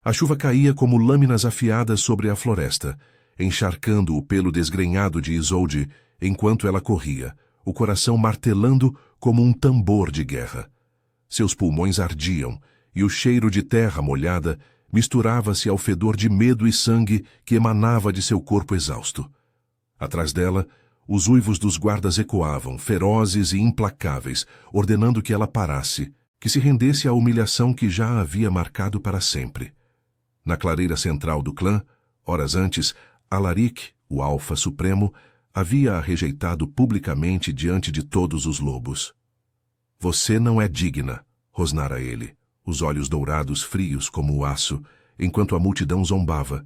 A chuva caía como lâminas afiadas sobre a floresta, encharcando o pelo desgrenhado de Isolde enquanto ela corria, o coração martelando como um tambor de guerra. Seus pulmões ardiam, e o cheiro de terra molhada misturava-se ao fedor de medo e sangue que emanava de seu corpo exausto. Atrás dela, os uivos dos guardas ecoavam, ferozes e implacáveis, ordenando que ela parasse, que se rendesse à humilhação que já a havia marcado para sempre. Na clareira central do clã, horas antes, Alaric, o Alfa Supremo, havia-a rejeitado publicamente diante de todos os lobos. Você não é digna, rosnara ele, os olhos dourados frios como o aço, enquanto a multidão zombava,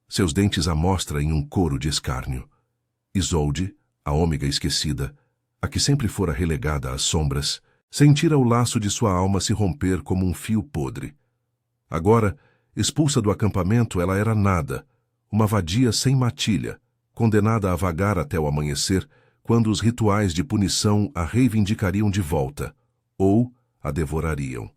seus dentes à mostra em um coro de escárnio. Isolde, a ômega esquecida, a que sempre fora relegada às sombras, sentira o laço de sua alma se romper como um fio podre. Agora, expulsa do acampamento, ela era nada, uma vadia sem matilha, condenada a vagar até o amanhecer, quando os rituais de punição a reivindicariam de volta, ou a devorariam.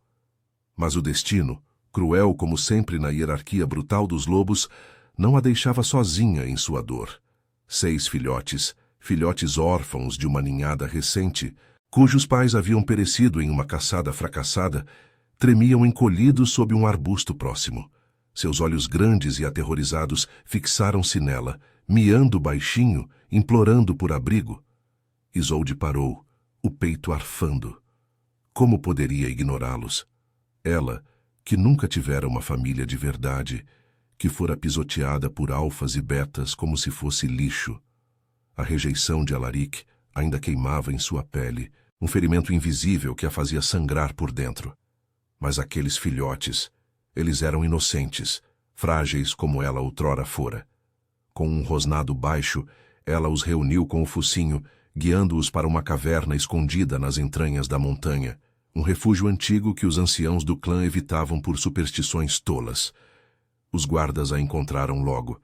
Mas o destino, cruel como sempre na hierarquia brutal dos lobos, não a deixava sozinha em sua dor. 6 filhotes, filhotes órfãos de uma ninhada recente, cujos pais haviam perecido em uma caçada fracassada, tremiam encolhidos sob um arbusto próximo. Seus olhos grandes e aterrorizados fixaram-se nela, miando baixinho, implorando por abrigo. Isolde parou, o peito arfando. Como poderia ignorá-los? Ela, que nunca tivera uma família de verdade, que fora pisoteada por alfas e betas como se fosse lixo. A rejeição de Alaric ainda queimava em sua pele, um ferimento invisível que a fazia sangrar por dentro. Mas aqueles filhotes, eles eram inocentes, frágeis como ela outrora fora. Com um rosnado baixo, ela os reuniu com o focinho, guiando-os para uma caverna escondida nas entranhas da montanha, um refúgio antigo que os anciãos do clã evitavam por superstições tolas. Os guardas a encontraram logo.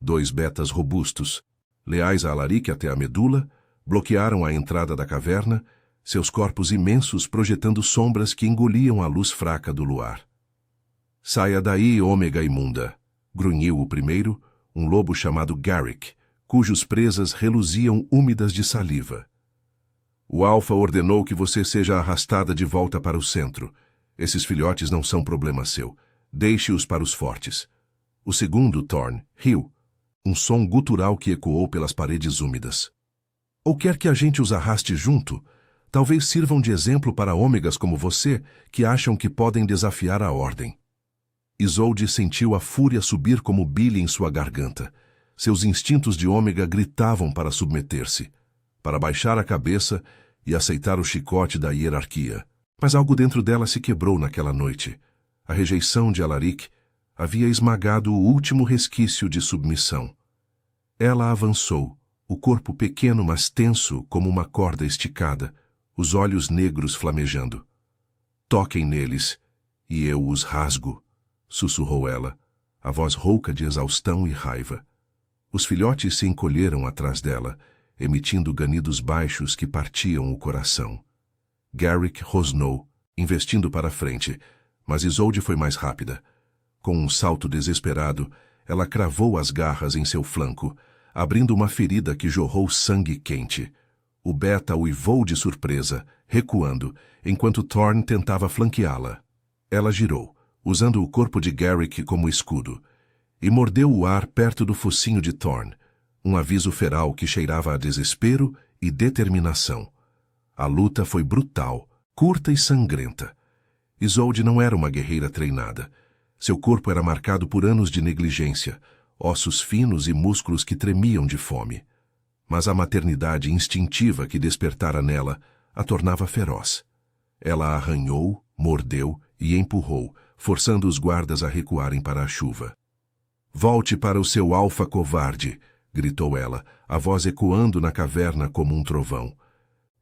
2 betas robustos, leais a Alaric até a medula, bloquearam a entrada da caverna, seus corpos imensos projetando sombras que engoliam a luz fraca do luar. Saia daí, ômega imunda, grunhiu o primeiro, um lobo chamado Garrick, cujos presas reluziam úmidas de saliva. O Alfa ordenou que você seja arrastada de volta para o centro. Esses filhotes não são problema seu. Deixe-os para os fortes. O segundo, Thorn, riu, um som gutural que ecoou pelas paredes úmidas. Ou quer que a gente os arraste junto? Talvez sirvam de exemplo para ômegas como você, que acham que podem desafiar a ordem. Isolde sentiu a fúria subir como bile em sua garganta. Seus instintos de ômega gritavam para submeter-se, para baixar a cabeça e aceitar o chicote da hierarquia. Mas algo dentro dela se quebrou naquela noite. A rejeição de Alaric havia esmagado o último resquício de submissão. Ela avançou, o corpo pequeno mas tenso como uma corda esticada, os olhos negros flamejando. Toquem neles, e eu os rasgo, sussurrou ela, a voz rouca de exaustão e raiva. Os filhotes se encolheram atrás dela, emitindo ganidos baixos que partiam o coração. Garrick rosnou, investindo para a frente, mas Isolde foi mais rápida. Com um salto desesperado, ela cravou as garras em seu flanco, abrindo uma ferida que jorrou sangue quente. O beta uivou de surpresa, recuando, enquanto Thorn tentava flanqueá-la. Ela girou, usando o corpo de Garrick como escudo, e mordeu o ar perto do focinho de Thorn, um aviso feral que cheirava a desespero e determinação. A luta foi brutal, curta e sangrenta. Isolde não era uma guerreira treinada. Seu corpo era marcado por anos de negligência, ossos finos e músculos que tremiam de fome. Mas a maternidade instintiva que despertara nela a tornava feroz. Ela arranhou, mordeu e empurrou, forçando os guardas a recuarem para a chuva. «Volte para o seu alfa covarde!» gritou ela, a voz ecoando na caverna como um trovão.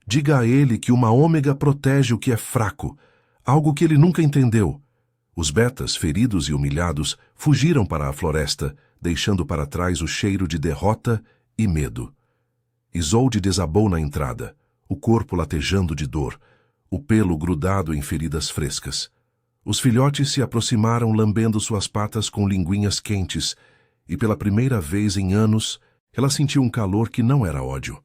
«Diga a ele que uma ômega protege o que é fraco, algo que ele nunca entendeu.» Os betas, feridos e humilhados, fugiram para a floresta, deixando para trás o cheiro de derrota e medo. Isolde desabou na entrada, o corpo latejando de dor, o pelo grudado em feridas frescas. Os filhotes se aproximaram lambendo suas patas com linguinhas quentes, e pela primeira vez em anos, ela sentiu um calor que não era ódio.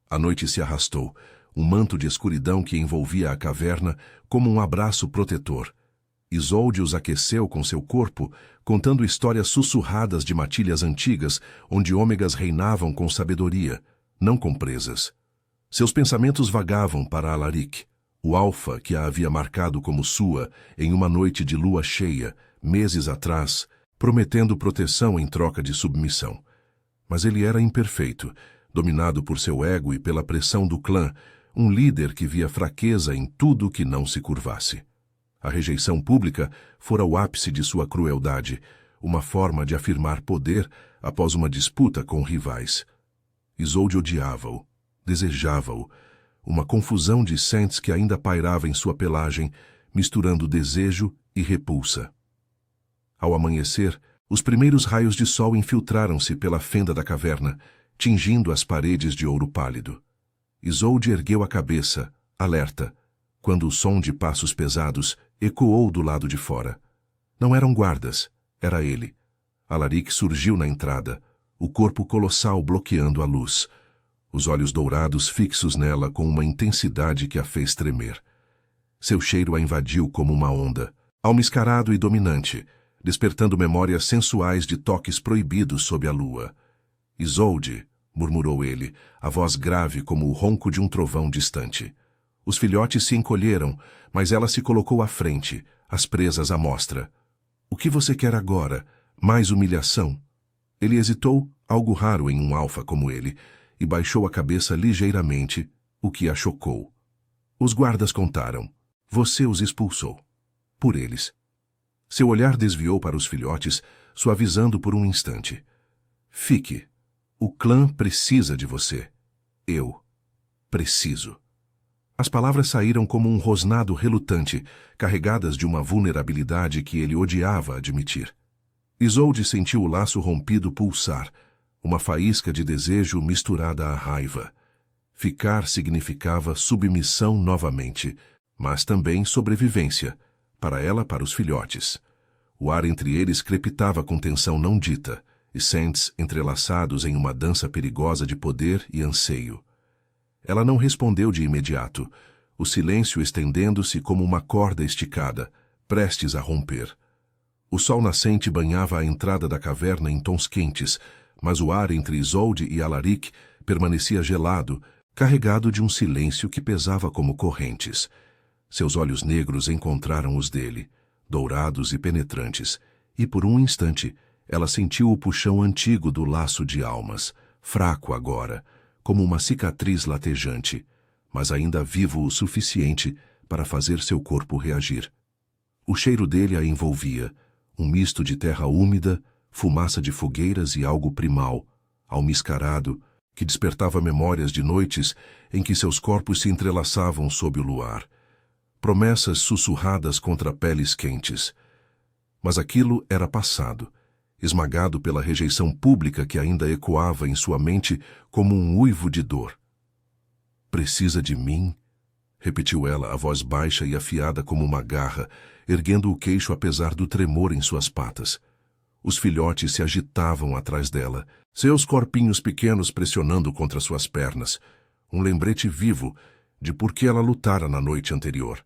A noite se arrastou, um manto de escuridão que envolvia a caverna como um abraço protetor. Isolde os aqueceu com seu corpo, contando histórias sussurradas de matilhas antigas, onde ômegas reinavam com sabedoria, não com presas. Seus pensamentos vagavam para Alaric, o alfa que a havia marcado como sua em uma noite de lua cheia, meses atrás, prometendo proteção em troca de submissão. Mas ele era imperfeito, dominado por seu ego e pela pressão do clã, um líder que via fraqueza em tudo que não se curvasse. A rejeição pública fora o ápice de sua crueldade, uma forma de afirmar poder após uma disputa com rivais. Isolde odiava-o, desejava-o, uma confusão de sentes que ainda pairava em sua pelagem, misturando desejo e repulsa. Ao amanhecer, os primeiros raios de sol infiltraram-se pela fenda da caverna, tingindo as paredes de ouro pálido. Isolde ergueu a cabeça, alerta, quando o som de passos pesados ecoou do lado de fora. Não eram guardas, era ele. Alaric surgiu na entrada, o corpo colossal bloqueando a luz, os olhos dourados fixos nela com uma intensidade que a fez tremer. Seu cheiro a invadiu como uma onda, almiscarado e dominante, despertando memórias sensuais de toques proibidos sob a lua. Isolde, murmurou ele, a voz grave como o ronco de um trovão distante. Os filhotes se encolheram, mas ela se colocou à frente, as presas à mostra. O que você quer agora? Mais humilhação? Ele hesitou, algo raro em um alfa como ele, e baixou a cabeça ligeiramente, o que a chocou. Os guardas contaram. Você os expulsou. Por eles. Seu olhar desviou para os filhotes, suavizando por um instante. Fique. O clã precisa de você. Eu preciso. As palavras saíram como um rosnado relutante, carregadas de uma vulnerabilidade que ele odiava admitir. Isolde sentiu o laço rompido pulsar, uma faísca de desejo misturada à raiva. Ficar significava submissão novamente, mas também sobrevivência, para ela, para os filhotes. O ar entre eles crepitava com tensão não dita, e sentes entrelaçados em uma dança perigosa de poder e anseio. Ela não respondeu de imediato, o silêncio estendendo-se como uma corda esticada, prestes a romper. O sol nascente banhava a entrada da caverna em tons quentes, mas o ar entre Isolde e Alaric permanecia gelado, carregado de um silêncio que pesava como correntes. Seus olhos negros encontraram os dele, dourados e penetrantes, e por um instante ela sentiu o puxão antigo do laço de almas, fraco agora, como uma cicatriz latejante, mas ainda vivo o suficiente para fazer seu corpo reagir. O cheiro dele a envolvia, um misto de terra úmida, fumaça de fogueiras e algo primal, almiscarado, que despertava memórias de noites em que seus corpos se entrelaçavam sob o luar. Promessas sussurradas contra peles quentes. Mas aquilo era passado, esmagado pela rejeição pública que ainda ecoava em sua mente como um uivo de dor. Precisa de mim? Repetiu ela, a voz baixa e afiada como uma garra, erguendo o queixo apesar do tremor em suas patas. Os filhotes se agitavam atrás dela, seus corpinhos pequenos pressionando contra suas pernas, um lembrete vivo de por que ela lutara na noite anterior.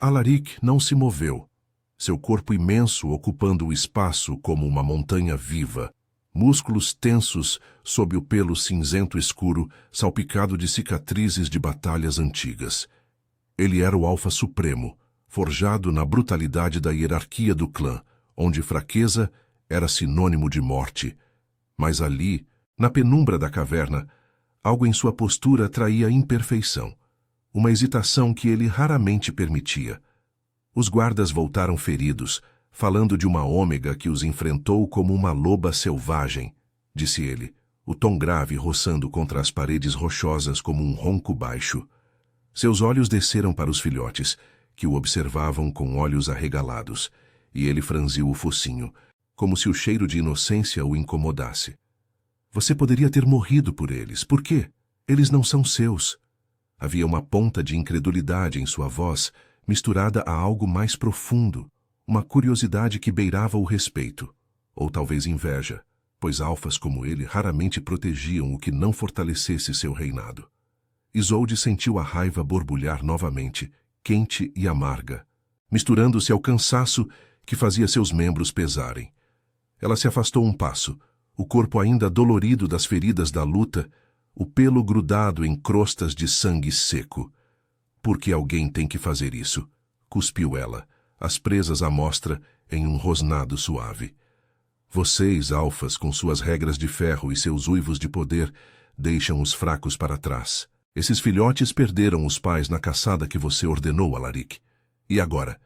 Alaric não se moveu, seu corpo imenso ocupando o espaço como uma montanha viva, músculos tensos sob o pelo cinzento escuro salpicado de cicatrizes de batalhas antigas. Ele era o alfa supremo, forjado na brutalidade da hierarquia do clã, onde fraqueza era sinônimo de morte. Mas ali, na penumbra da caverna, algo em sua postura traía imperfeição, uma hesitação que ele raramente permitia. Os guardas voltaram feridos, falando de uma ômega que os enfrentou como uma loba selvagem, disse ele, o tom grave roçando contra as paredes rochosas como um ronco baixo. Seus olhos desceram para os filhotes, que o observavam com olhos arregalados, e ele franziu o focinho, como se o cheiro de inocência o incomodasse. Você poderia ter morrido por eles. Por quê? Eles não são seus. Havia uma ponta de incredulidade em sua voz, misturada a algo mais profundo, uma curiosidade que beirava o respeito, ou talvez inveja, pois alfas como ele raramente protegiam o que não fortalecesse seu reinado. Isolde sentiu a raiva borbulhar novamente, quente e amarga, misturando-se ao cansaço que fazia seus membros pesarem. Ela se afastou um passo, o corpo ainda dolorido das feridas da luta, o pelo grudado em crostas de sangue seco. Por que alguém tem que fazer isso? Cuspiu ela, as presas à mostra em um rosnado suave. Vocês, alfas, com suas regras de ferro e seus uivos de poder, deixam os fracos para trás. Esses filhotes perderam os pais na caçada que você ordenou, Alaric. E agora?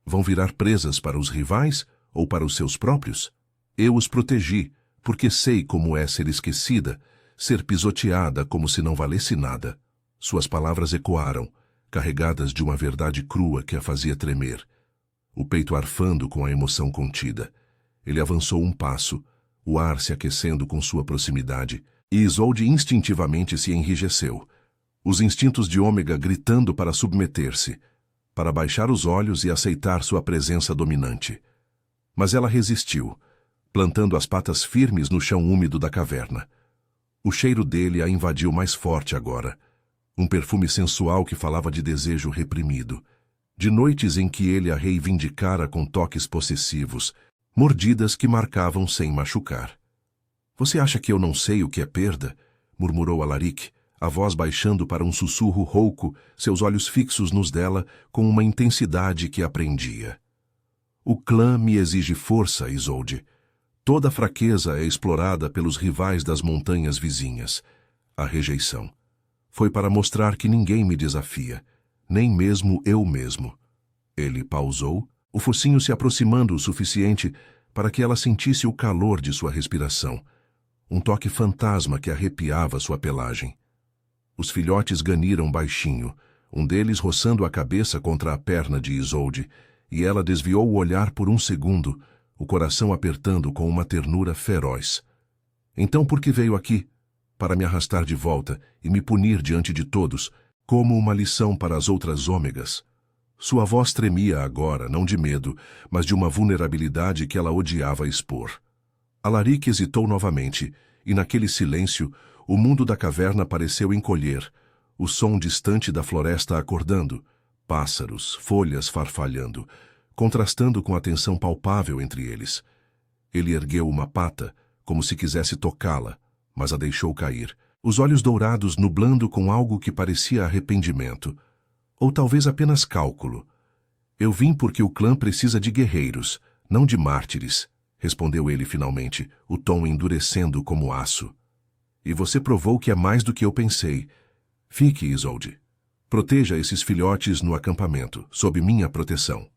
Vão virar presas para os rivais ou para os seus próprios? Eu os protegi, porque sei como é ser esquecida, ser pisoteada como se não valesse nada. Suas palavras ecoaram, carregadas de uma verdade crua que a fazia tremer, o peito arfando com a emoção contida. Ele avançou um passo, o ar se aquecendo com sua proximidade, e Isolde instintivamente se enrijeceu, os instintos de Ômega gritando para submeter-se, para baixar os olhos e aceitar sua presença dominante. Mas ela resistiu, plantando as patas firmes no chão úmido da caverna. O cheiro dele a invadiu mais forte agora, um perfume sensual que falava de desejo reprimido, de noites em que ele a reivindicara com toques possessivos, mordidas que marcavam sem machucar. Você acha que eu não sei o que é perda? Murmurou Alaric, a voz baixando para um sussurro rouco, seus olhos fixos nos dela com uma intensidade que a prendia. O clã me exige força, Isolde. Toda fraqueza é explorada pelos rivais das montanhas vizinhas. A rejeição. Foi para mostrar que ninguém me desafia, nem mesmo eu mesmo. Ele pausou, o focinho se aproximando o suficiente para que ela sentisse o calor de sua respiração, um toque fantasma que arrepiava sua pelagem. Os filhotes ganiram baixinho, um deles roçando a cabeça contra a perna de Isolde, e ela desviou o olhar por um segundo, o coração apertando com uma ternura feroz. Então por que veio aqui? Para me arrastar de volta e me punir diante de todos, como uma lição para as outras ômegas. Sua voz tremia agora, não de medo, mas de uma vulnerabilidade que ela odiava expor. Alaric hesitou novamente, e naquele silêncio, o mundo da caverna pareceu encolher, o som distante da floresta acordando, pássaros, folhas farfalhando, contrastando com a tensão palpável entre eles. Ele ergueu uma pata, como se quisesse tocá-la, mas a deixou cair, os olhos dourados nublando com algo que parecia arrependimento, ou talvez apenas cálculo. Eu vim porque o clã precisa de guerreiros, não de mártires, respondeu ele finalmente, o tom endurecendo como aço. E você provou que é mais do que eu pensei. Fique, Isolde. Proteja esses filhotes no acampamento, sob minha proteção.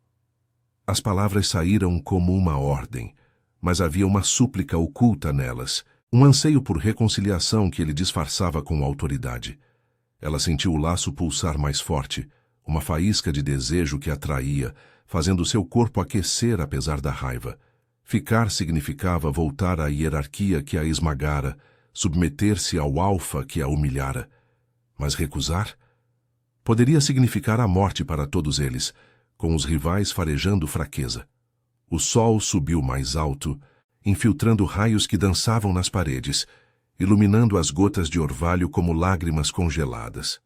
As palavras saíram como uma ordem, mas havia uma súplica oculta nelas, um anseio por reconciliação que ele disfarçava com autoridade. Ela sentiu o laço pulsar mais forte, uma faísca de desejo que atraía, fazendo seu corpo aquecer apesar da raiva. Ficar significava voltar à hierarquia que a esmagara, submeter-se ao alfa que a humilhara. Mas recusar? Poderia significar a morte para todos eles, com os rivais farejando fraqueza. O sol subiu mais alto, infiltrando raios que dançavam nas paredes, iluminando as gotas de orvalho como lágrimas congeladas.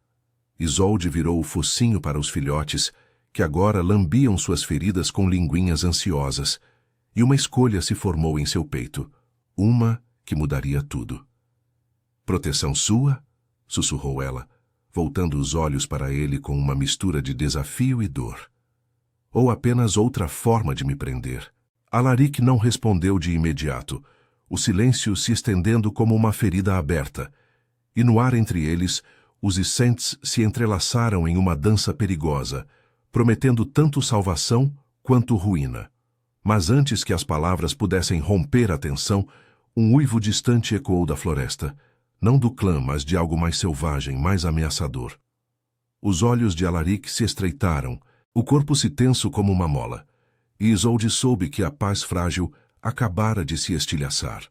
Isolde virou o focinho para os filhotes, que agora lambiam suas feridas com linguinhas ansiosas, e uma escolha se formou em seu peito, uma que mudaria tudo. Proteção sua? Sussurrou ela, voltando os olhos para ele com uma mistura de desafio e dor. Ou apenas outra forma de me prender? Alaric não respondeu de imediato, o silêncio se estendendo como uma ferida aberta, e no ar entre eles, os Icentes se entrelaçaram em uma dança perigosa, prometendo tanto salvação quanto ruína. Mas antes que as palavras pudessem romper a tensão, um uivo distante ecoou da floresta, não do clã, mas de algo mais selvagem, mais ameaçador. Os olhos de Alaric se estreitaram, o corpo se tenso como uma mola, e Isolde soube que a paz frágil acabara de se estilhaçar.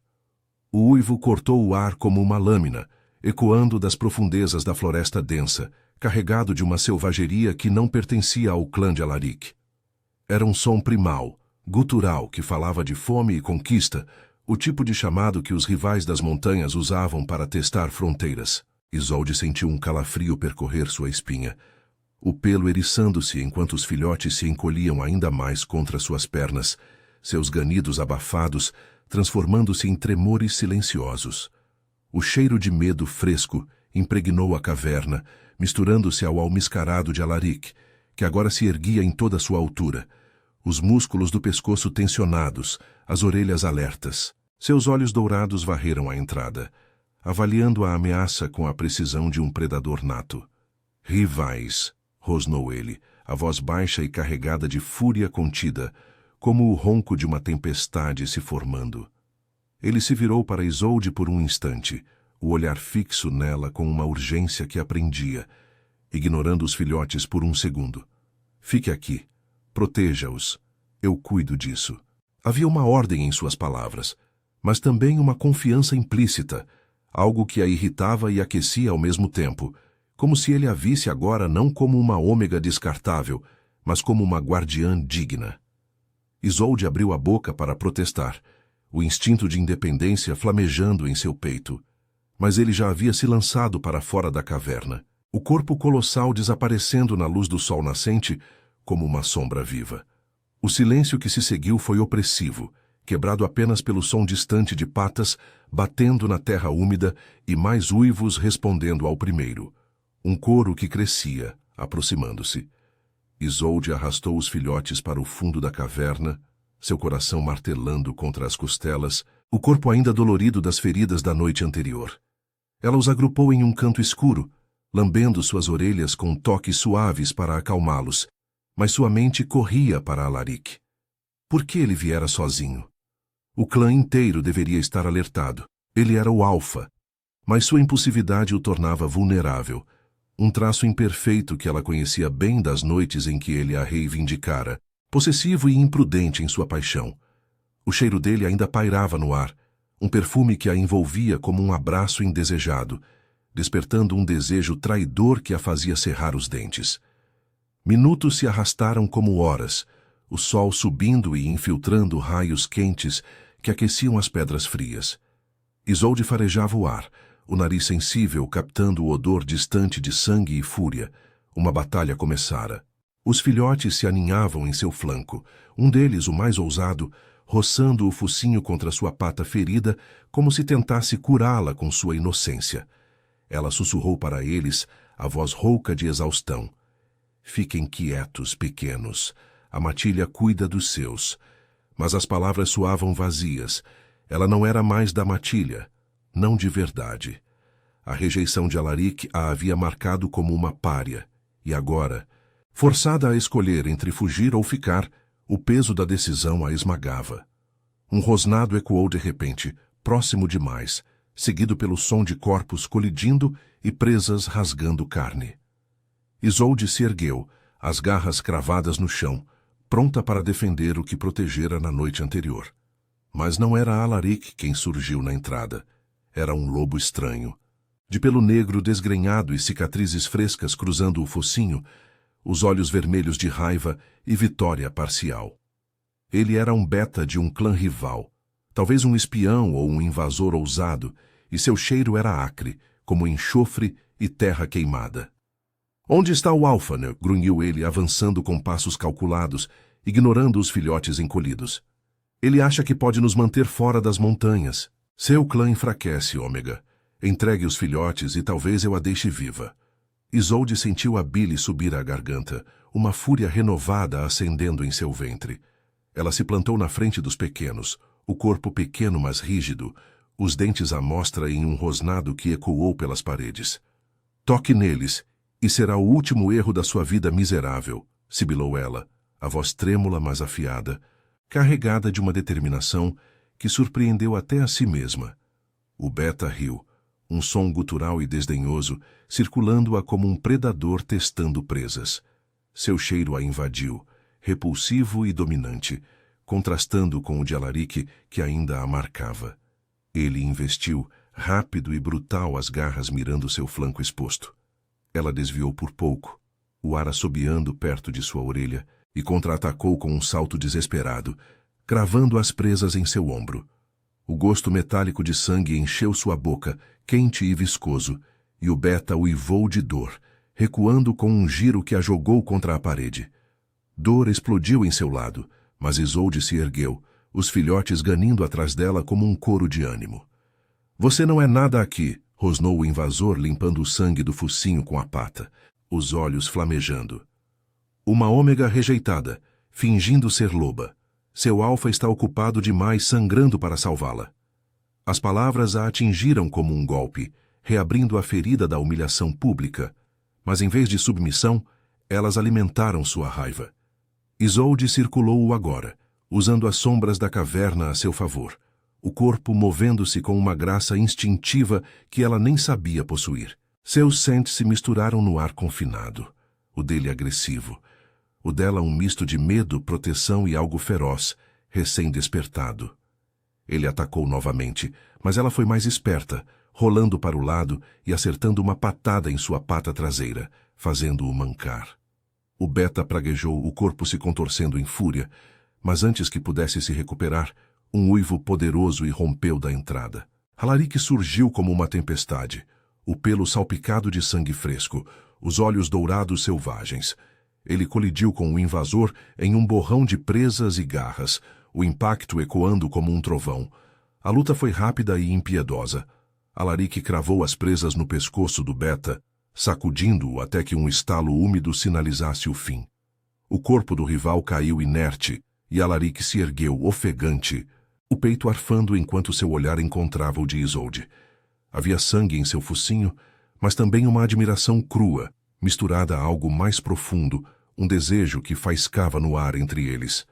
O uivo cortou o ar como uma lâmina, ecoando das profundezas da floresta densa, carregado de uma selvageria que não pertencia ao clã de Alaric. Era um som primal, gutural, que falava de fome e conquista, o tipo de chamado que os rivais das montanhas usavam para testar fronteiras. Isolde sentiu um calafrio percorrer sua espinha, o pelo eriçando-se enquanto os filhotes se encolhiam ainda mais contra suas pernas, seus ganidos abafados, transformando-se em tremores silenciosos. O cheiro de medo fresco impregnou a caverna, misturando-se ao almiscarado de Alaric, que agora se erguia em toda sua altura, os músculos do pescoço tensionados, as orelhas alertas. Seus olhos dourados varreram a entrada, avaliando a ameaça com a precisão de um predador nato. "Rivais", rosnou ele, a voz baixa e carregada de fúria contida, como o ronco de uma tempestade se formando. Ele se virou para Isolde por um instante, o olhar fixo nela com uma urgência que a prendia, ignorando os filhotes por um segundo. "Fique aqui. Proteja-os. Eu cuido disso." Havia uma ordem em suas palavras, mas também uma confiança implícita, algo que a irritava e aquecia ao mesmo tempo, como se ele a visse agora não como uma ômega descartável, mas como uma guardiã digna. Isolde abriu a boca para protestar, o instinto de independência flamejando em seu peito. Mas ele já havia se lançado para fora da caverna, o corpo colossal desaparecendo na luz do sol nascente como uma sombra viva. O silêncio que se seguiu foi opressivo, quebrado apenas pelo som distante de patas batendo na terra úmida e mais uivos respondendo ao primeiro. Um coro que crescia, aproximando-se. Isolde arrastou os filhotes para o fundo da caverna, seu coração martelando contra as costelas, o corpo ainda dolorido das feridas da noite anterior. Ela os agrupou em um canto escuro, lambendo suas orelhas com toques suaves para acalmá-los, mas sua mente corria para Alaric. Por que ele viera sozinho? O clã inteiro deveria estar alertado. Ele era o alfa, mas sua impulsividade o tornava vulnerável, um traço imperfeito que ela conhecia bem das noites em que ele a reivindicara, possessivo e imprudente em sua paixão. O cheiro dele ainda pairava no ar, um perfume que a envolvia como um abraço indesejado, despertando um desejo traidor que a fazia cerrar os dentes. Minutos se arrastaram como horas, o sol subindo e infiltrando raios quentes que aqueciam as pedras frias. Isolde farejava o ar, o nariz sensível captando o odor distante de sangue e fúria. Uma batalha começara. Os filhotes se aninhavam em seu flanco, um deles, o mais ousado, roçando o focinho contra sua pata ferida como se tentasse curá-la com sua inocência. Ela sussurrou para eles, a voz rouca de exaustão. "Fiquem quietos, pequenos. A matilha cuida dos seus." Mas as palavras soavam vazias. Ela não era mais da matilha, não de verdade. A rejeição de Alaric a havia marcado como uma pária, e agora, forçada a escolher entre fugir ou ficar, o peso da decisão a esmagava. Um rosnado ecoou de repente, próximo demais, seguido pelo som de corpos colidindo e presas rasgando carne. Isolde se ergueu, as garras cravadas no chão, pronta para defender o que protegera na noite anterior. Mas não era Alaric quem surgiu na entrada. Era um lobo estranho. De pelo negro desgrenhado e cicatrizes frescas cruzando o focinho, os olhos vermelhos de raiva e vitória parcial. Ele era um beta de um clã rival, talvez um espião ou um invasor ousado, e seu cheiro era acre, como enxofre e terra queimada. "Onde está o Alfner?" grunhiu ele, avançando com passos calculados, ignorando os filhotes encolhidos. "Ele acha que pode nos manter fora das montanhas. Seu clã enfraquece, Ômega. Entregue os filhotes e talvez eu a deixe viva." Isolde sentiu a bile subir à garganta, uma fúria renovada acendendo em seu ventre. Ela se plantou na frente dos pequenos, o corpo pequeno mas rígido, os dentes à mostra em um rosnado que ecoou pelas paredes. "Toque neles, e será o último erro da sua vida miserável", sibilou ela, a voz trêmula mas afiada, carregada de uma determinação que surpreendeu até a si mesma. O beta riu, um som gutural e desdenhoso, circulando-a como um predador testando presas. Seu cheiro a invadiu, repulsivo e dominante, contrastando com o de Alaric que ainda a marcava. Ele investiu, rápido e brutal, as garras mirando seu flanco exposto. Ela desviou por pouco, o ar assobiando perto de sua orelha, e contra-atacou com um salto desesperado, cravando as presas em seu ombro. O gosto metálico de sangue encheu sua boca, quente e viscoso, e o Beta uivou de dor, recuando com um giro que a jogou contra a parede. Dor explodiu em seu lado, mas Isolde se ergueu, os filhotes ganindo atrás dela como um coro de ânimo. Você não é nada aqui, rosnou o invasor limpando o sangue do focinho com a pata, os olhos flamejando. Uma ômega rejeitada, fingindo ser loba. Seu alfa está ocupado demais sangrando para salvá-la. As palavras a atingiram como um golpe, reabrindo a ferida da humilhação pública, mas em vez de submissão, elas alimentaram sua raiva. Isolde circulou-o agora, usando as sombras da caverna a seu favor, o corpo movendo-se com uma graça instintiva que ela nem sabia possuir. Seus sentes se misturaram no ar confinado, o dele agressivo, o dela um misto de medo, proteção e algo feroz, recém-despertado. Ele atacou novamente, mas ela foi mais esperta, rolando para o lado e acertando uma patada em sua pata traseira, fazendo-o mancar. O Beta praguejou, o corpo se contorcendo em fúria, mas antes que pudesse se recuperar, um uivo poderoso irrompeu da entrada. Alaric surgiu como uma tempestade, o pelo salpicado de sangue fresco, os olhos dourados selvagens. Ele colidiu com o invasor em um borrão de presas e garras, o impacto ecoando como um trovão. A luta foi rápida e impiedosa. Alaric cravou as presas no pescoço do Beta, sacudindo-o até que um estalo úmido sinalizasse o fim. O corpo do rival caiu inerte, e Alaric se ergueu, ofegante, o peito arfando enquanto seu olhar encontrava o de Isolde. Havia sangue em seu focinho, mas também uma admiração crua, misturada a algo mais profundo, um desejo que faiscava no ar entre eles.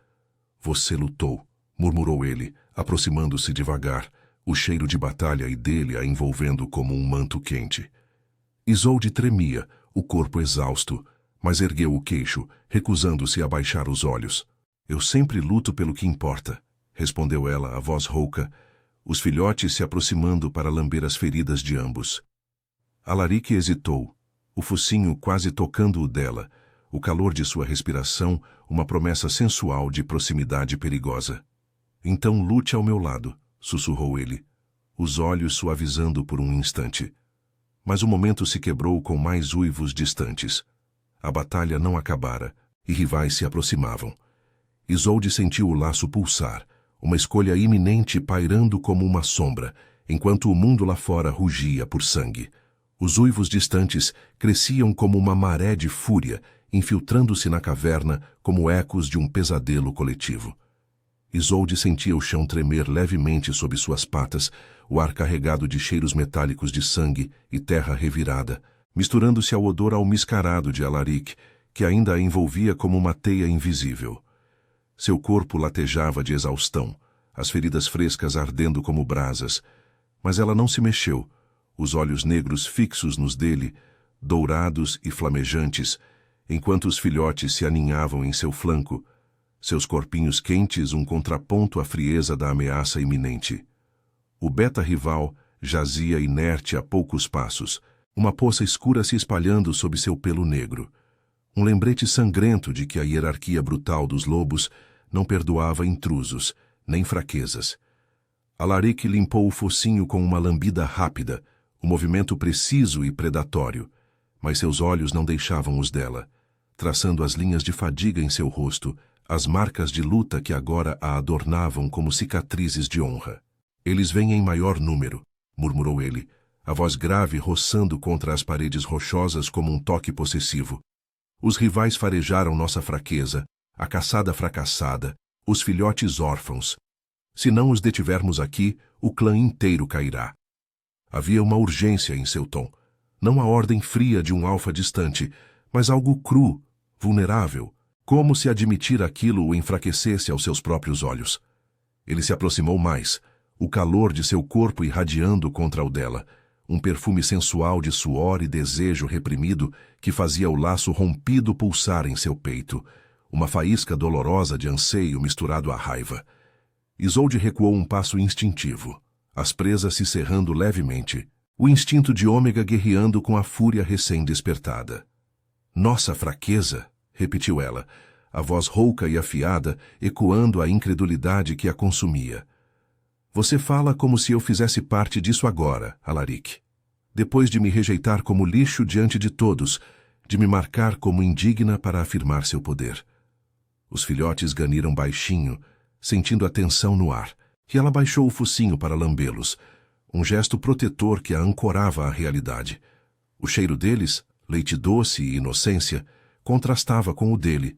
Você lutou, murmurou ele, aproximando-se devagar, o cheiro de batalha e dele a envolvendo como um manto quente. Isolde tremia, o corpo exausto, mas ergueu o queixo, recusando-se a baixar os olhos. Eu sempre luto pelo que importa, respondeu ela, a voz rouca, os filhotes se aproximando para lamber as feridas de ambos. Alaric hesitou, o focinho quase tocando o dela, o calor de sua respiração, uma promessa sensual de proximidade perigosa. Então lute ao meu lado, sussurrou ele, os olhos suavizando por um instante. Mas o momento se quebrou com mais uivos distantes. A batalha não acabara, e rivais se aproximavam. Isolde sentiu o laço pulsar, uma escolha iminente pairando como uma sombra, enquanto o mundo lá fora rugia por sangue. Os uivos distantes cresciam como uma maré de fúria, infiltrando-se na caverna como ecos de um pesadelo coletivo. Isolde sentia o chão tremer levemente sob suas patas, o ar carregado de cheiros metálicos de sangue e terra revirada, misturando-se ao odor almiscarado de Alaric, que ainda a envolvia como uma teia invisível. Seu corpo latejava de exaustão, as feridas frescas ardendo como brasas, mas ela não se mexeu, os olhos negros fixos nos dele, dourados e flamejantes, enquanto os filhotes se aninhavam em seu flanco, seus corpinhos quentes um contraponto à frieza da ameaça iminente. O Beta rival jazia inerte a poucos passos, uma poça escura se espalhando sob seu pelo negro. Um lembrete sangrento de que a hierarquia brutal dos lobos não perdoava intrusos, nem fraquezas. Alaric limpou o focinho com uma lambida rápida, um movimento preciso e predatório, mas seus olhos não deixavam os dela, traçando as linhas de fadiga em seu rosto, as marcas de luta que agora a adornavam como cicatrizes de honra. Eles vêm em maior número, murmurou ele, a voz grave roçando contra as paredes rochosas como um toque possessivo. Os rivais farejaram nossa fraqueza, a caçada fracassada, os filhotes órfãos. Se não os detivermos aqui, o clã inteiro cairá. Havia uma urgência em seu tom, não a ordem fria de um alfa distante, mas algo cru, vulnerável, como se admitir aquilo o enfraquecesse aos seus próprios olhos. Ele se aproximou mais, o calor de seu corpo irradiando contra o dela, um perfume sensual de suor e desejo reprimido que fazia o laço rompido pulsar em seu peito, uma faísca dolorosa de anseio misturado à raiva. Isolde recuou um passo instintivo, as presas se cerrando levemente, O instinto de Ômega guerreando com a fúria recém-despertada. Nossa fraqueza, repetiu ela, a voz rouca e afiada, ecoando a incredulidade que a consumia. Você fala como se eu fizesse parte disso agora, Alaric. Depois de me rejeitar como lixo diante de todos, de me marcar como indigna para afirmar seu poder. Os filhotes ganiram baixinho, sentindo a tensão no ar, e ela baixou o focinho para lambê-los, um gesto protetor que a ancorava à realidade. O cheiro deles, leite doce e inocência, contrastava com o dele,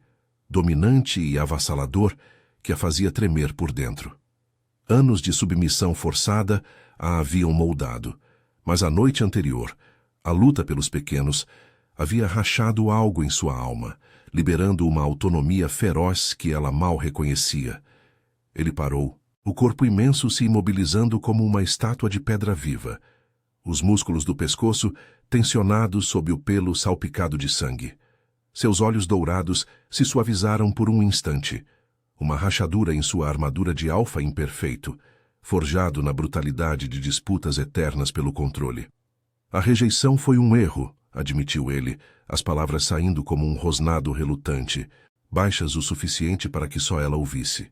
dominante e avassalador, que a fazia tremer por dentro. Anos de submissão forçada a haviam moldado, mas a noite anterior, a luta pelos pequenos, havia rachado algo em sua alma, liberando uma autonomia feroz que ela mal reconhecia. Ele parou, o corpo imenso se imobilizando como uma estátua de pedra viva, os músculos do pescoço tensionados sob o pelo salpicado de sangue. Seus olhos dourados se suavizaram por um instante, uma rachadura em sua armadura de alfa imperfeito, forjado na brutalidade de disputas eternas pelo controle. A rejeição foi um erro, admitiu ele, as palavras saindo como um rosnado relutante, baixas o suficiente para que só ela ouvisse.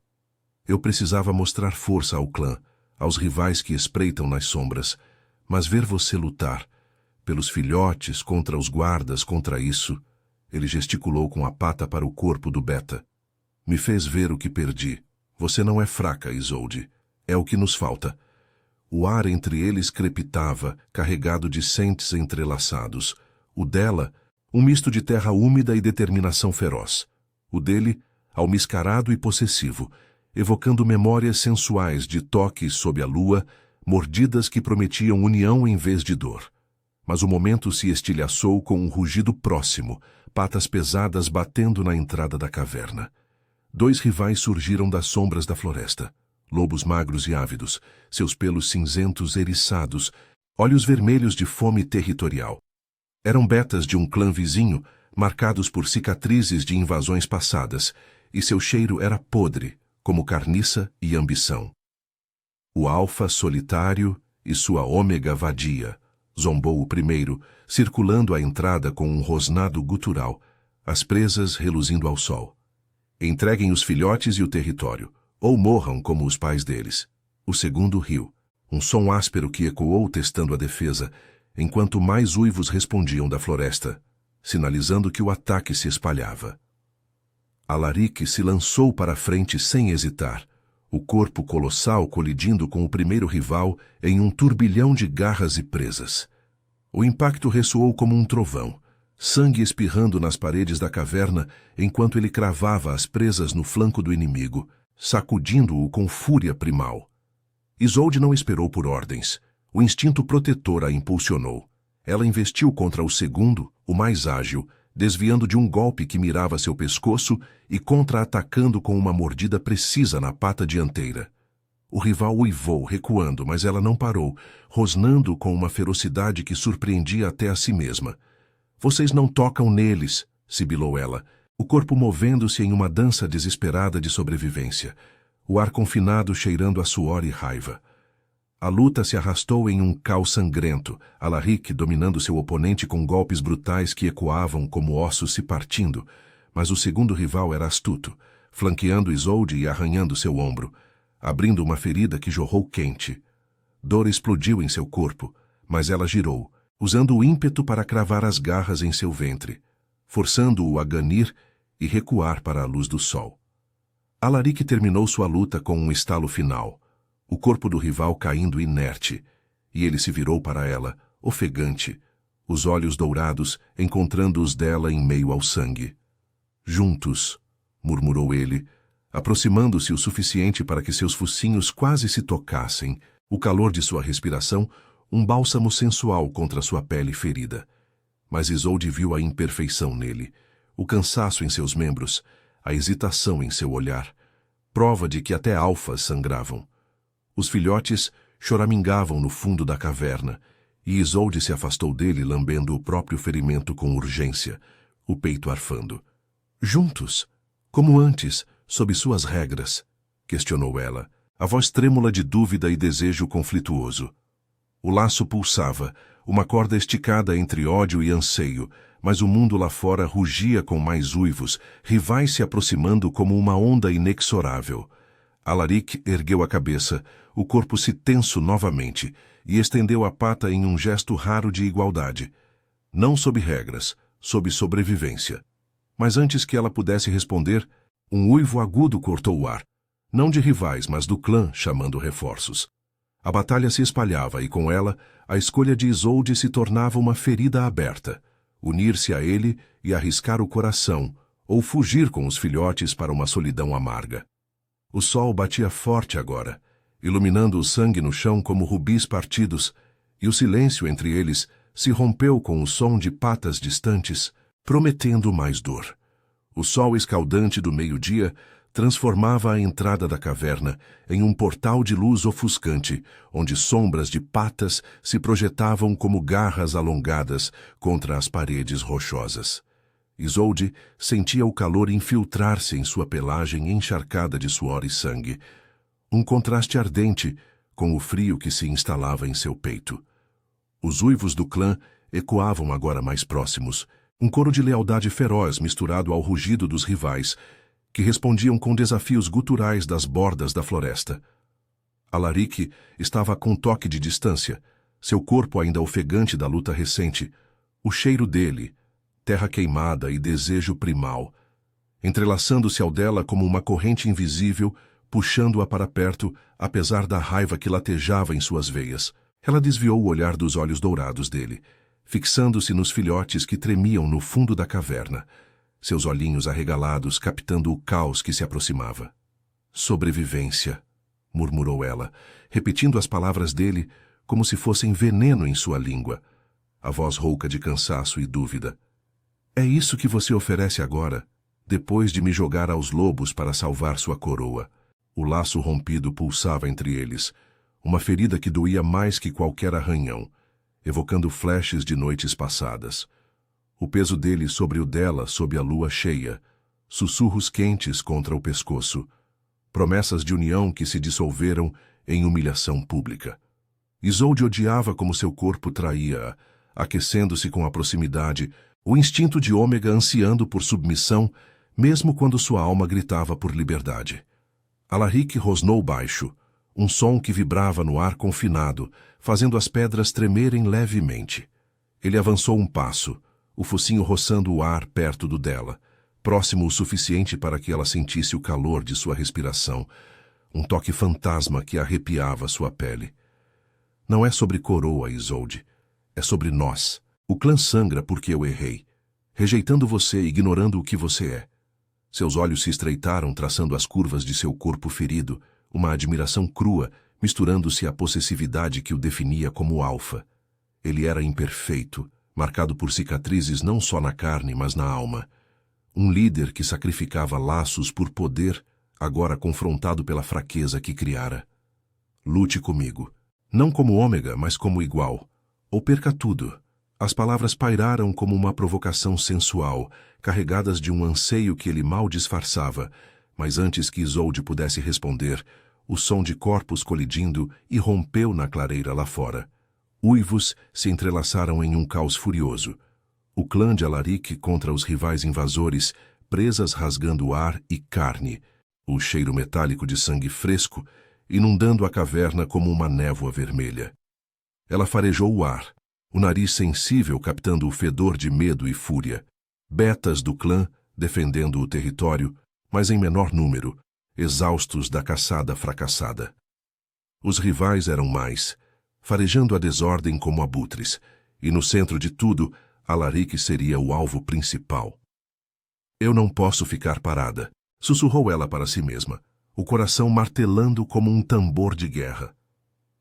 Eu precisava mostrar força ao clã, aos rivais que espreitam nas sombras, mas ver você lutar, pelos filhotes, contra os guardas, contra isso, ele gesticulou com a pata para o corpo do Beta. Me fez ver o que perdi. Você não é fraca, Isolde. É o que nos falta. O ar entre eles crepitava, carregado de sentes entrelaçados. O dela, um misto de terra úmida e determinação feroz. O dele, almiscarado e possessivo, evocando memórias sensuais de toques sob a lua, mordidas que prometiam união em vez de dor. Mas o momento se estilhaçou com um rugido próximo, patas pesadas batendo na entrada da caverna. Dois rivais surgiram das sombras da floresta, lobos magros e ávidos, seus pelos cinzentos eriçados, olhos vermelhos de fome territorial. Eram betas de um clã vizinho, marcados por cicatrizes de invasões passadas, e seu cheiro era podre, como carniça e ambição. O alfa solitário e sua ômega vadia, zombou o primeiro, circulando a entrada com um rosnado gutural, as presas reluzindo ao sol. Entreguem os filhotes e o território, ou morram como os pais deles. O segundo riu, um som áspero que ecoou testando a defesa, enquanto mais uivos respondiam da floresta, sinalizando que o ataque se espalhava. Alaric se lançou para a frente sem hesitar, o corpo colossal colidindo com o primeiro rival em um turbilhão de garras e presas. O impacto ressoou como um trovão, sangue espirrando nas paredes da caverna enquanto ele cravava as presas no flanco do inimigo, sacudindo-o com fúria primal. Isolde não esperou por ordens. O instinto protetor a impulsionou. Ela investiu contra o segundo, o mais ágil, desviando de um golpe que mirava seu pescoço e contra-atacando com uma mordida precisa na pata dianteira. O rival uivou, recuando, mas ela não parou, rosnando com uma ferocidade que surpreendia até a si mesma. Vocês não tocam neles, sibilou ela, o corpo movendo-se em uma dança desesperada de sobrevivência, o ar confinado cheirando a suor e raiva. A luta se arrastou em um caos sangrento, Alaric dominando seu oponente com golpes brutais que ecoavam como ossos se partindo, mas o segundo rival era astuto, flanqueando Isolde e arranhando seu ombro, abrindo uma ferida que jorrou quente. Dor explodiu em seu corpo, mas ela girou, usando o ímpeto para cravar as garras em seu ventre, forçando-o a ganir e recuar para a luz do sol. Alaric terminou sua luta com um estalo final, o corpo do rival caindo inerte, e ele se virou para ela, ofegante, os olhos dourados encontrando os dela em meio ao sangue. Juntos, murmurou ele, aproximando-se o suficiente para que seus focinhos quase se tocassem, o calor de sua respiração, um bálsamo sensual contra sua pele ferida. Mas Isolde viu a imperfeição nele, o cansaço em seus membros, a hesitação em seu olhar, prova de que até alfas sangravam. Os filhotes choramingavam no fundo da caverna, e Isolde se afastou dele lambendo o próprio ferimento com urgência, o peito arfando. Juntos, como antes, sob suas regras, questionou ela, a voz trêmula de dúvida e desejo conflituoso. O laço pulsava, uma corda esticada entre ódio e anseio, mas o mundo lá fora rugia com mais uivos, rivais se aproximando como uma onda inexorável. Alaric ergueu a cabeça, o corpo se tenso novamente, e estendeu a pata em um gesto raro de igualdade. Não sob regras, sob sobrevivência. Mas antes que ela pudesse responder, um uivo agudo cortou o ar. Não de rivais, mas do clã chamando reforços. A batalha se espalhava e, com ela, a escolha de Isolde se tornava uma ferida aberta. Unir-se a ele e arriscar o coração, ou fugir com os filhotes para uma solidão amarga. O sol batia forte agora, iluminando o sangue no chão como rubis partidos, e o silêncio entre eles se rompeu com o som de patas distantes, prometendo mais dor. O sol escaldante do meio-dia transformava a entrada da caverna em um portal de luz ofuscante, onde sombras de patas se projetavam como garras alongadas contra as paredes rochosas. Isolde sentia o calor infiltrar-se em sua pelagem encharcada de suor e sangue, um contraste ardente com o frio que se instalava em seu peito. Os uivos do clã ecoavam agora mais próximos, um coro de lealdade feroz misturado ao rugido dos rivais, que respondiam com desafios guturais das bordas da floresta. Alaric estava com toque de distância, seu corpo ainda ofegante da luta recente, o cheiro dele, terra queimada e desejo primal, entrelaçando-se ao dela como uma corrente invisível, puxando-a para perto, apesar da raiva que latejava em suas veias. Ela desviou o olhar dos olhos dourados dele, fixando-se nos filhotes que tremiam no fundo da caverna, seus olhinhos arregalados captando o caos que se aproximava. Sobrevivência, murmurou ela, repetindo as palavras dele como se fossem veneno em sua língua, a voz rouca de cansaço e dúvida. É isso que você oferece agora, depois de me jogar aos lobos para salvar sua coroa. O laço rompido pulsava entre eles, uma ferida que doía mais que qualquer arranhão, evocando flashes de noites passadas. O peso dele sobre o dela sob a lua cheia, sussurros quentes contra o pescoço, promessas de união que se dissolveram em humilhação pública. Isolde odiava como seu corpo traía-a, aquecendo-se com a proximidade, o instinto de Ômega ansiando por submissão, mesmo quando sua alma gritava por liberdade. Alaric rosnou baixo, um som que vibrava no ar confinado, fazendo as pedras tremerem levemente. Ele avançou um passo, o focinho roçando o ar perto do dela, próximo o suficiente para que ela sentisse o calor de sua respiração, um toque fantasma que arrepiava sua pele. Não é sobre coroa, Isolde. É sobre nós. O clã sangra porque eu errei, rejeitando você e ignorando o que você é. Seus olhos se estreitaram traçando as curvas de seu corpo ferido, uma admiração crua, misturando-se à possessividade que o definia como alfa. Ele era imperfeito, marcado por cicatrizes não só na carne, mas na alma. Um líder que sacrificava laços por poder, agora confrontado pela fraqueza que criara. Lute comigo. Não como Ômega, mas como igual. Ou perca tudo. As palavras pairaram como uma provocação sensual, carregadas de um anseio que ele mal disfarçava, mas antes que Isolde pudesse responder, o som de corpos colidindo irrompeu na clareira lá fora. Uivos se entrelaçaram em um caos furioso. O clã de Alaric contra os rivais invasores, presas rasgando ar e carne, o cheiro metálico de sangue fresco, inundando a caverna como uma névoa vermelha. Ela farejou o ar, o nariz sensível captando o fedor de medo e fúria. Betas do clã defendendo o território, mas em menor número, exaustos da caçada fracassada. Os rivais eram mais, farejando a desordem como abutres, e no centro de tudo, Alaric seria o alvo principal. Eu não posso ficar parada, sussurrou ela para si mesma, o coração martelando como um tambor de guerra.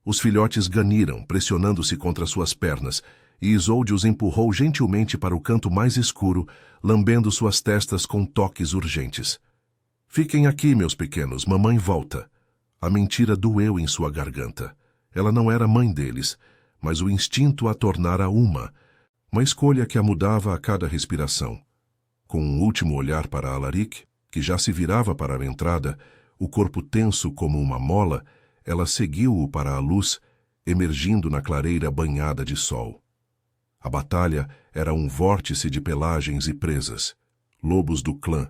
Os filhotes ganiram, pressionando-se contra suas pernas, e Isolde os empurrou gentilmente para o canto mais escuro, lambendo suas testas com toques urgentes. Fiquem aqui, meus pequenos, mamãe volta. A mentira doeu em sua garganta. Ela não era mãe deles, mas o instinto a tornara uma escolha que a mudava a cada respiração. Com um último olhar para Alaric, que já se virava para a entrada, o corpo tenso como uma mola, ela seguiu-o para a luz, emergindo na clareira banhada de sol. A batalha era um vórtice de pelagens e presas. Lobos do clã,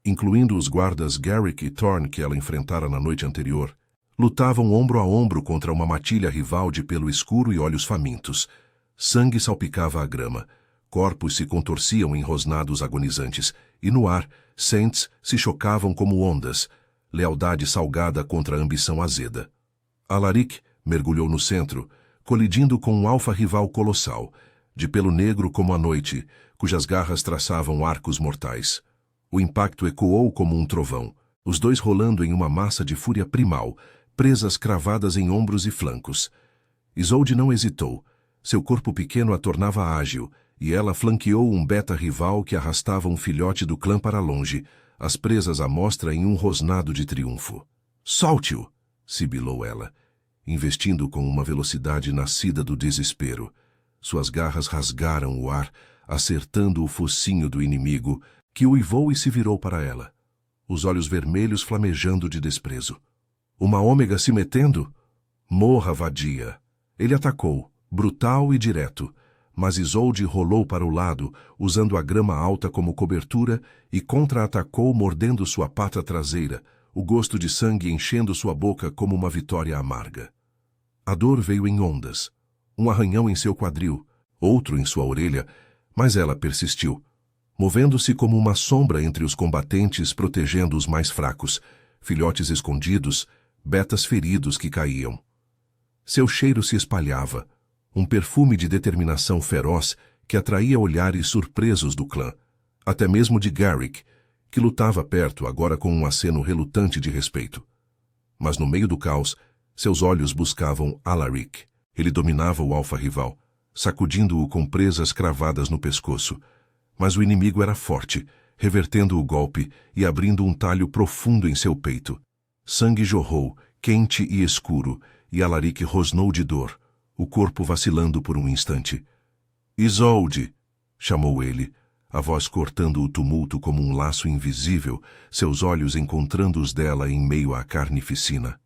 incluindo os guardas Garrick e Thorn que ela enfrentara na noite anterior, lutavam ombro a ombro contra uma matilha rival de pelo escuro e olhos famintos. Sangue salpicava a grama, corpos se contorciam em rosnados agonizantes, e no ar, Saints se chocavam como ondas, lealdade salgada contra a ambição azeda. Alaric mergulhou no centro, colidindo com um alfa-rival colossal, de pelo negro como a noite, cujas garras traçavam arcos mortais. O impacto ecoou como um trovão, os dois rolando em uma massa de fúria primal, presas cravadas em ombros e flancos. Isolde não hesitou. Seu corpo pequeno a tornava ágil, e ela flanqueou um beta-rival que arrastava um filhote do clã para longe, as presas à mostra em um rosnado de triunfo. "Solte-o!" sibilou ela, investindo com uma velocidade nascida do desespero. Suas garras rasgaram o ar, acertando o focinho do inimigo, que uivou e se virou para ela, os olhos vermelhos flamejando de desprezo. "Uma ômega se metendo? Morra, vadia!" Ele atacou, brutal e direto, mas Isolde rolou para o lado, usando a grama alta como cobertura, e contra-atacou mordendo sua pata traseira, o gosto de sangue enchendo sua boca como uma vitória amarga. A dor veio em ondas, um arranhão em seu quadril, outro em sua orelha, mas ela persistiu, movendo-se como uma sombra entre os combatentes protegendo os mais fracos, filhotes escondidos, betas feridos que caíam. Seu cheiro se espalhava, um perfume de determinação feroz que atraía olhares surpresos do clã, até mesmo de Garrick, que lutava perto agora com um aceno relutante de respeito. Mas no meio do caos, seus olhos buscavam Alaric. Ele dominava o alfa-rival, sacudindo-o com presas cravadas no pescoço. Mas o inimigo era forte, revertendo o golpe e abrindo um talho profundo em seu peito. Sangue jorrou, quente e escuro, e Alaric rosnou de dor, o corpo vacilando por um instante. "Isolde!" chamou ele, a voz cortando o tumulto como um laço invisível, seus olhos encontrando os dela em meio à carnificina.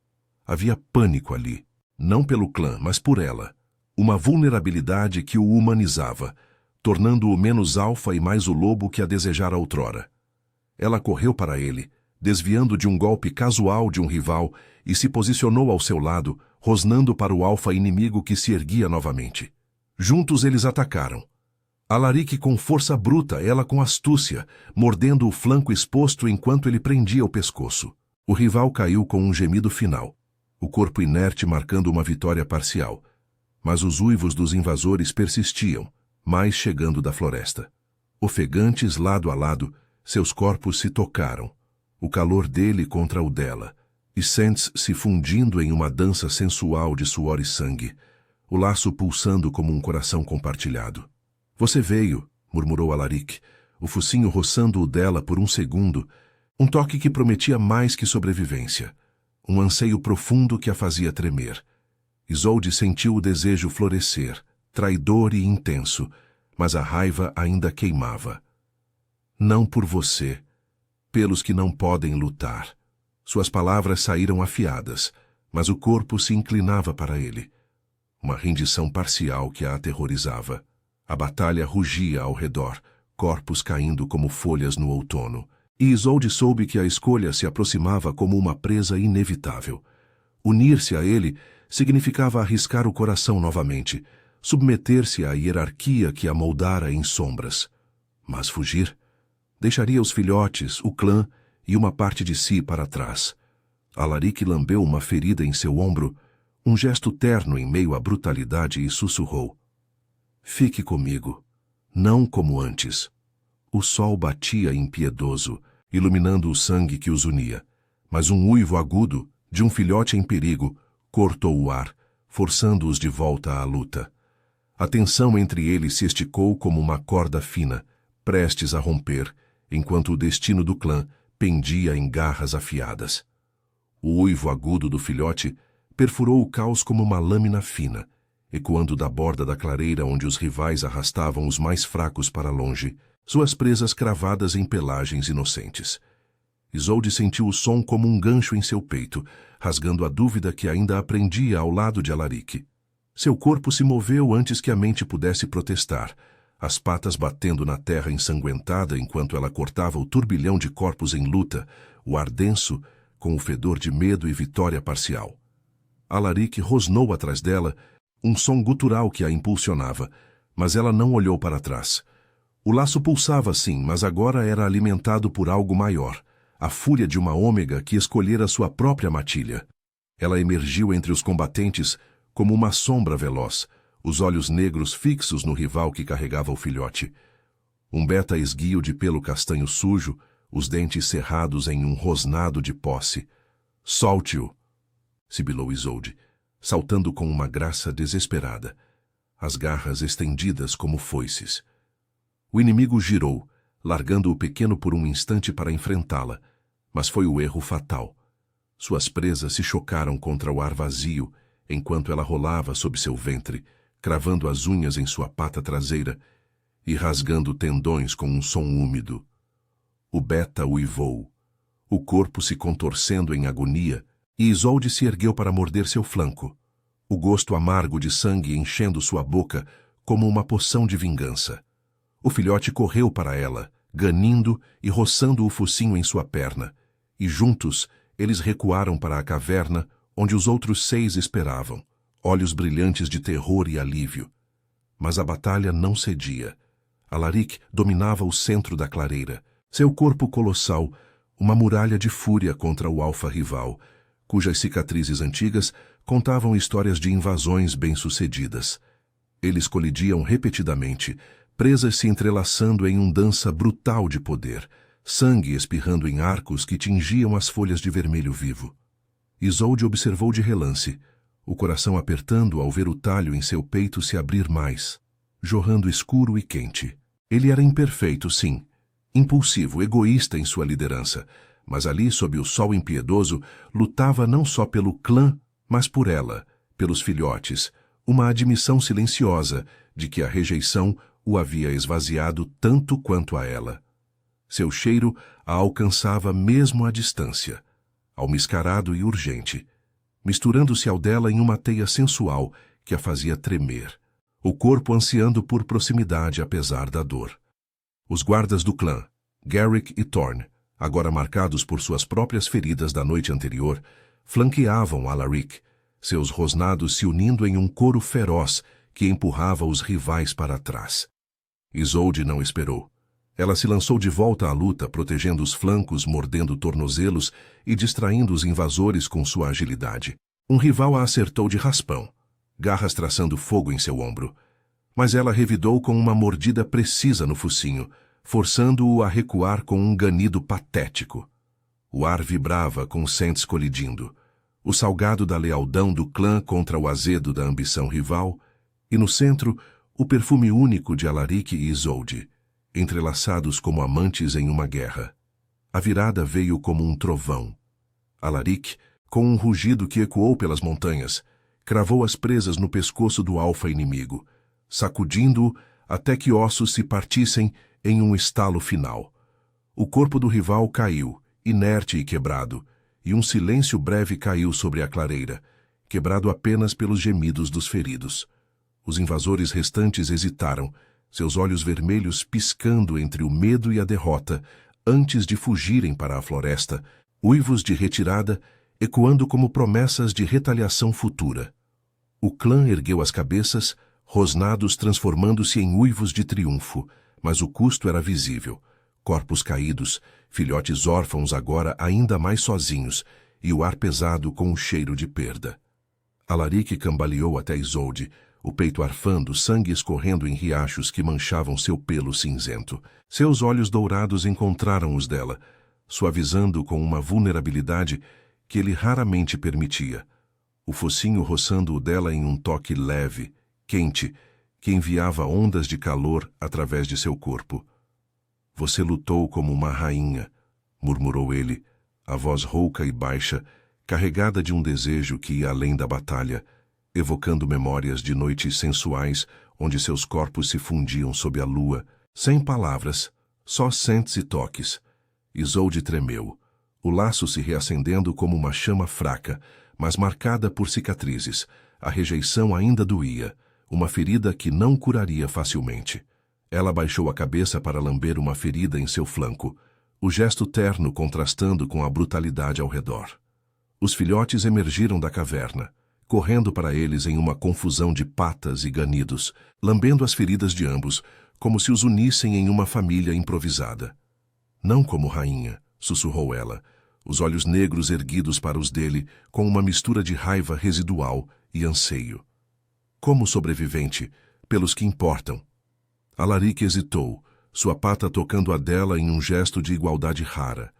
Havia pânico ali, não pelo clã, mas por ela. Uma vulnerabilidade que o humanizava, tornando-o menos alfa e mais o lobo que a desejara outrora. Ela correu para ele, desviando de um golpe casual de um rival, e se posicionou ao seu lado, rosnando para o alfa inimigo que se erguia novamente. Juntos eles atacaram. Alaric com força bruta, ela com astúcia, mordendo o flanco exposto enquanto ele prendia o pescoço. O rival caiu com um gemido final, o corpo inerte marcando uma vitória parcial. Mas os uivos dos invasores persistiam, mais chegando da floresta. Ofegantes lado a lado, seus corpos se tocaram, o calor dele contra o dela, e Saints se fundindo em uma dança sensual de suor e sangue, o laço pulsando como um coração compartilhado. "Você veio", murmurou Alaric, o focinho roçando o dela por um segundo, um toque que prometia mais que sobrevivência, um anseio profundo que a fazia tremer. Isolde sentiu o desejo florescer, traidor e intenso, mas a raiva ainda queimava. "Não por você, pelos que não podem lutar." Suas palavras saíram afiadas, mas o corpo se inclinava para ele. Uma rendição parcial que a aterrorizava. A batalha rugia ao redor, corpos caindo como folhas no outono. E Isolde soube que a escolha se aproximava como uma presa inevitável. Unir-se a ele significava arriscar o coração novamente, submeter-se à hierarquia que a moldara em sombras. Mas fugir? Deixaria os filhotes, o clã e uma parte de si para trás. Alaric lambeu uma ferida em seu ombro, um gesto terno em meio à brutalidade, e sussurrou: "Fique comigo, não como antes." O sol batia impiedoso, iluminando o sangue que os unia, mas um uivo agudo, de um filhote em perigo, cortou o ar, forçando-os de volta à luta. A tensão entre eles se esticou como uma corda fina, prestes a romper, enquanto o destino do clã pendia em garras afiadas. O uivo agudo do filhote perfurou o caos como uma lâmina fina, ecoando da borda da clareira onde os rivais arrastavam os mais fracos para longe, suas presas cravadas em pelagens inocentes. Isolde sentiu o som como um gancho em seu peito, rasgando a dúvida que ainda aprendia ao lado de Alaric. Seu corpo se moveu antes que a mente pudesse protestar, as patas batendo na terra ensanguentada enquanto ela cortava o turbilhão de corpos em luta, o ar denso, com o fedor de medo e vitória parcial. Alaric rosnou atrás dela, um som gutural que a impulsionava, mas ela não olhou para trás. O laço pulsava sim, mas agora era alimentado por algo maior, a fúria de uma ômega que escolhera sua própria matilha. Ela emergiu entre os combatentes como uma sombra veloz, os olhos negros fixos no rival que carregava o filhote. Um beta esguio de pelo castanho sujo, os dentes cerrados em um rosnado de posse. "Solte-o!" sibilou Isolde, saltando com uma graça desesperada, as garras estendidas como foices. O inimigo girou, largando o pequeno por um instante para enfrentá-la, mas foi o erro fatal. Suas presas se chocaram contra o ar vazio, enquanto ela rolava sob seu ventre, cravando as unhas em sua pata traseira e rasgando tendões com um som úmido. O beta uivou, o corpo se contorcendo em agonia, e Isolde se ergueu para morder seu flanco, o gosto amargo de sangue enchendo sua boca como uma poção de vingança. O filhote correu para ela, ganindo e roçando o focinho em sua perna, e juntos eles recuaram para a caverna onde os outros 6 esperavam, olhos brilhantes de terror e alívio. Mas a batalha não cedia. Alaric dominava o centro da clareira, seu corpo colossal, uma muralha de fúria contra o alfa-rival, cujas cicatrizes antigas contavam histórias de invasões bem-sucedidas. Eles colidiam repetidamente, presas se entrelaçando em um dança brutal de poder, sangue espirrando em arcos que tingiam as folhas de vermelho vivo. Isolde observou de relance, o coração apertando ao ver o talho em seu peito se abrir mais, jorrando escuro e quente. Ele era imperfeito, sim, impulsivo, egoísta em sua liderança, mas ali, sob o sol impiedoso, lutava não só pelo clã, mas por ela, pelos filhotes, uma admissão silenciosa de que a rejeição o havia esvaziado tanto quanto a ela. Seu cheiro a alcançava mesmo à distância, almiscarado e urgente, misturando-se ao dela em uma teia sensual que a fazia tremer, o corpo ansiando por proximidade apesar da dor. Os guardas do clã, Garrick e Thorne, agora marcados por suas próprias feridas da noite anterior, flanqueavam Alaric, seus rosnados se unindo em um coro feroz que empurrava os rivais para trás. Isolde não esperou. Ela se lançou de volta à luta, protegendo os flancos, mordendo tornozelos e distraindo os invasores com sua agilidade. Um rival a acertou de raspão, garras traçando fogo em seu ombro. Mas ela revidou com uma mordida precisa no focinho, forçando-o a recuar com um ganido patético. O ar vibrava com Sentes colidindo, o salgado da lealdão do clã contra o azedo da ambição rival, e no centro, o perfume único de Alaric e Isolde, entrelaçados como amantes em uma guerra. A virada veio como um trovão. Alaric, com um rugido que ecoou pelas montanhas, cravou as presas no pescoço do alfa-inimigo, sacudindo-o até que ossos se partissem em um estalo final. O corpo do rival caiu, inerte e quebrado, e um silêncio breve caiu sobre a clareira, quebrado apenas pelos gemidos dos feridos. Os invasores restantes hesitaram, seus olhos vermelhos piscando entre o medo e a derrota, antes de fugirem para a floresta, uivos de retirada ecoando como promessas de retaliação futura. O clã ergueu as cabeças, rosnados transformando-se em uivos de triunfo, mas o custo era visível. Corpos caídos, filhotes órfãos agora ainda mais sozinhos, e o ar pesado com um cheiro de perda. Alaric cambaleou até Isolde, o peito arfando, sangue escorrendo em riachos que manchavam seu pelo cinzento. Seus olhos dourados encontraram os dela, suavizando com uma vulnerabilidade que ele raramente permitia. O focinho roçando o dela em um toque leve, quente, que enviava ondas de calor através de seu corpo. "Você lutou como uma rainha", murmurou ele, a voz rouca e baixa, carregada de um desejo que ia além da batalha, evocando memórias de noites sensuais onde seus corpos se fundiam sob a lua, sem palavras, só sentes e toques. Isolde tremeu, o laço se reacendendo como uma chama fraca, mas marcada por cicatrizes, A rejeição ainda doía, uma ferida que não curaria facilmente. Ela baixou a cabeça para lamber uma ferida em seu flanco, o gesto terno contrastando com a brutalidade ao redor. Os filhotes emergiram da caverna, correndo para eles em uma confusão de patas e ganidos, lambendo as feridas de ambos, como se os unissem em uma família improvisada. Não como rainha, sussurrou ela, os olhos negros erguidos para os dele, com uma mistura de raiva residual e anseio. Como sobrevivente, pelos que importam. Alaric hesitou, sua pata tocando a dela em um gesto de igualdade rara.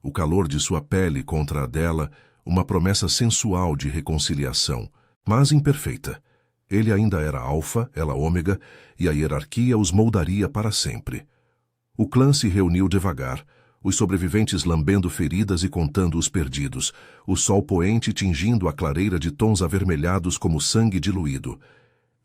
O calor de sua pele contra a dela, uma promessa sensual de reconciliação, mas imperfeita. Ele ainda era alfa, ela ômega, e a hierarquia os moldaria para sempre. O clã se reuniu devagar, os sobreviventes lambendo feridas e contando os perdidos, o sol poente tingindo a clareira de tons avermelhados como sangue diluído.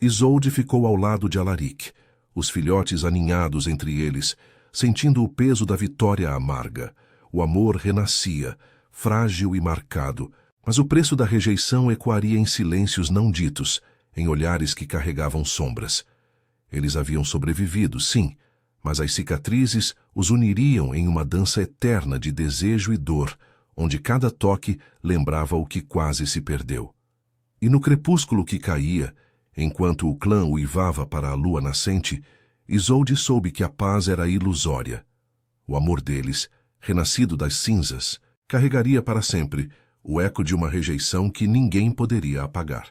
Isolde ficou ao lado de Alaric, os filhotes aninhados entre eles, sentindo o peso da vitória amarga. O amor renascia, frágil e marcado, mas o preço da rejeição ecoaria em silêncios não ditos, em olhares que carregavam sombras. Eles haviam sobrevivido, sim, mas as cicatrizes os uniriam em uma dança eterna de desejo e dor, onde cada toque lembrava o que quase se perdeu. E no crepúsculo que caía, enquanto o clã uivava para a lua nascente, Isolde soube que a paz era ilusória. O amor deles, renascido das cinzas, carregaria para sempre o eco de uma rejeição que ninguém poderia apagar.